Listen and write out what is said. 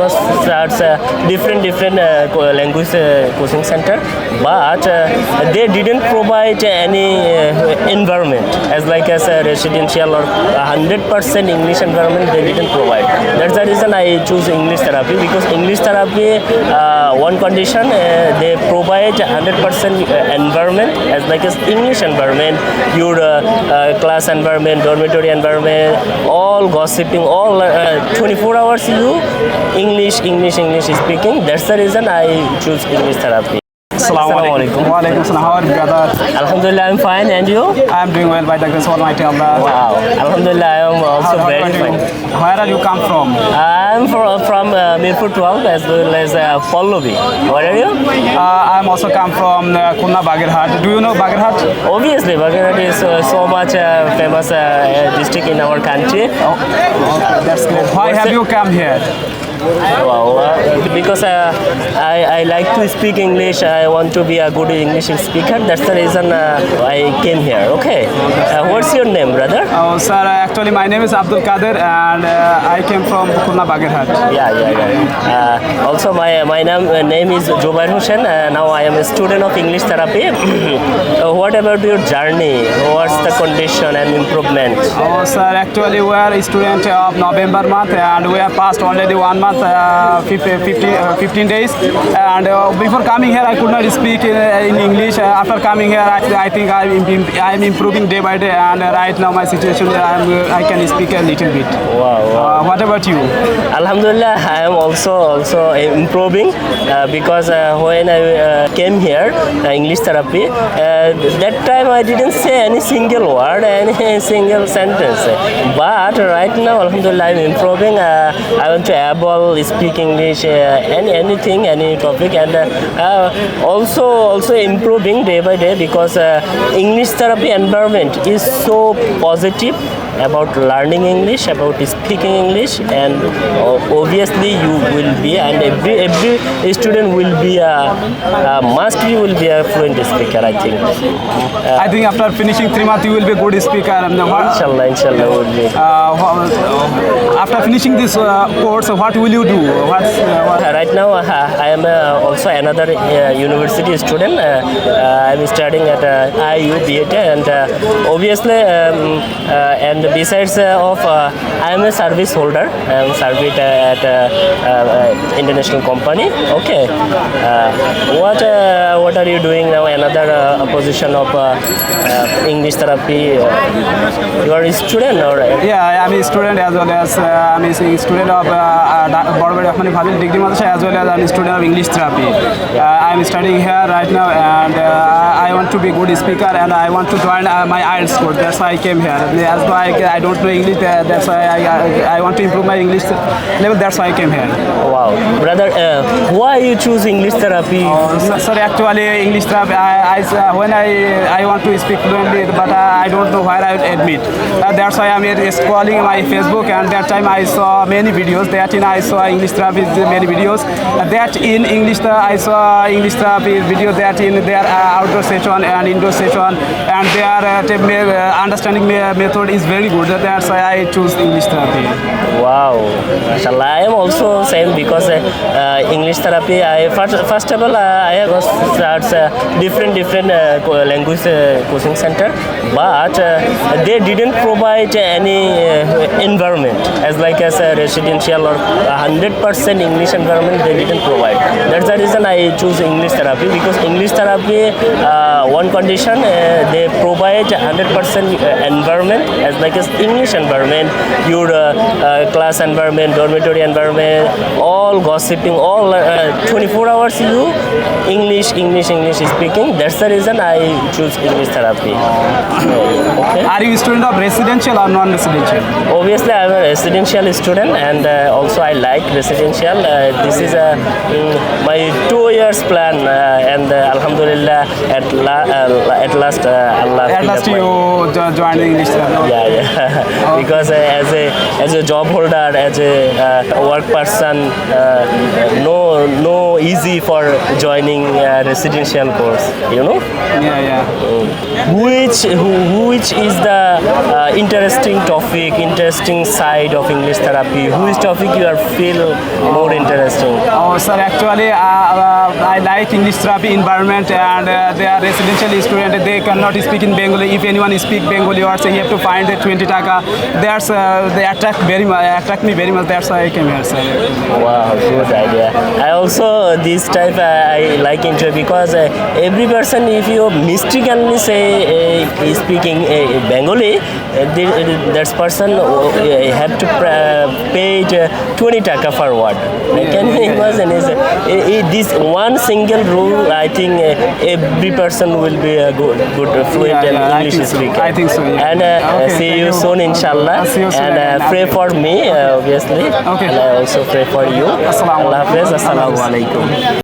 was starts different language coaching center, but they didn't provide any environment as a residential or 100% English environment. They didn't provide. That's the reason I choose English therapy, because English therapy one condition they provide 100% environment as English environment, your class environment, dormitory environment, all gossiping, all 24 hours you English speaking. That's the reason I choose English therapy. Assalamualaikum. Waalaikumsalam. How are you, brother? Alhamdulillah, I'm fine. And you? I'm doing well by the grace of Almighty Allah. Wow. Alhamdulillah, I am also very fine. Where are you come from? I'm from Mirpur 12 as well as Pallavi. Where are you? I'm also come from Khulna Bagirhat. Do you know Bagirhat? Obviously, Bagirhat is so much famous district in our country. That's great. Why have you come here? Wow, because I like to speak English. I want to be a good English speaker. That's the reason I came here. Okay. What's your name, brother? Oh, sir, actually my name is Abdul Kader and I came from Khulna Bagirhat. Yeah. Also, my name is Jubair Hussain. Now I am a student of English therapy. What about your journey? What's the condition and improvement? Oh, sir, actually we are a student of November month and we have passed already 1 month. 15 days, and before coming here I could not speak in English. After coming here I think I'm improving day by day, and right now my situation I can speak a little bit. Wow. What about you? Alhamdulillah, I am also improving because when I came here English therapy, that time I didn't say any single word, any single sentence, but right now Alhamdulillah I'm improving. I want to able speak English, anything, any topic, and also improving day by day, because English therapy environment is so positive about learning English, about speaking English, and obviously you will be, and every student will be will be a fluent speaker, I think. I think after finishing 3 months you will be a good speaker. Inshallah will be. After finishing this course, what will you do? Right now I am also another university student. I am studying at IU BET, and obviously and besides I am a service holder. I am served at international company. Okay. What are you doing now? Another position of English therapy. You are a student, or? Yeah, I am a student as well as I am a student of Borobari Rahmani Fadil Degree Madrasa, as well as I am a student of English therapy. I am studying here right now, and I want to be a good speaker, and I want to join my IELTS course. That's why I came here. As why I don't know English. That's why I want to improve my English level. That's why I came here. Wow, brother, why you choose English therapy? Sorry, actually English therapy. When I want to speak fluently, but I don't know where I admit. That's why I'm scrolling my Facebook, and that time I saw many videos. I saw English therapy many videos. That in English I saw English therapy video, that in their outdoor session and indoor session, and their understanding method is very good. That's why I choose English therapy. Wow, mashallah. I am also same, because English therapy. First of all I have starts different language coaching center, but they didn't provide any environment as a residential or 100% English environment. They didn't provide. That's the reason I choose English therapy, because English therapy one condition they provide 100% environment as English environment, your class environment, dormitory environment, all gossiping, all 24 hours you English speaking. That's the reason I choose English therapy. Okay. Are you a student of residential or non-residential? Obviously, I am a residential student, and also I like residential. This is my 2 years plan, and Alhamdulillah, at last Allah. At last you joined English therapy. Yeah. Because as a job holder, as a work person, no no easy for joining residential course, you know. Yeah. Which is the interesting topic, interesting side of English therapy? Which topic you are feel more interesting? Oh, sir, actually, I like English therapy environment, and they are residential students. They cannot speak in Bengali. If anyone speak Bengali, or say you have to find the 20 taka. They attract me very much. That's why I came here, sir. Wow, good idea. I also this type I like into because every person, if you mistakenly say speaking Bengali, that person have to pay 20 taka for word. Can you imagine? This one single rule, I think every person will be a good fluent English speaker. I think so. Yeah. And Okay, see thank you soon, inshallah. See you soon, And pray for me, obviously. Okay. And I also pray for you. Assalamu Allah Hafiz. Assalamu alaikum.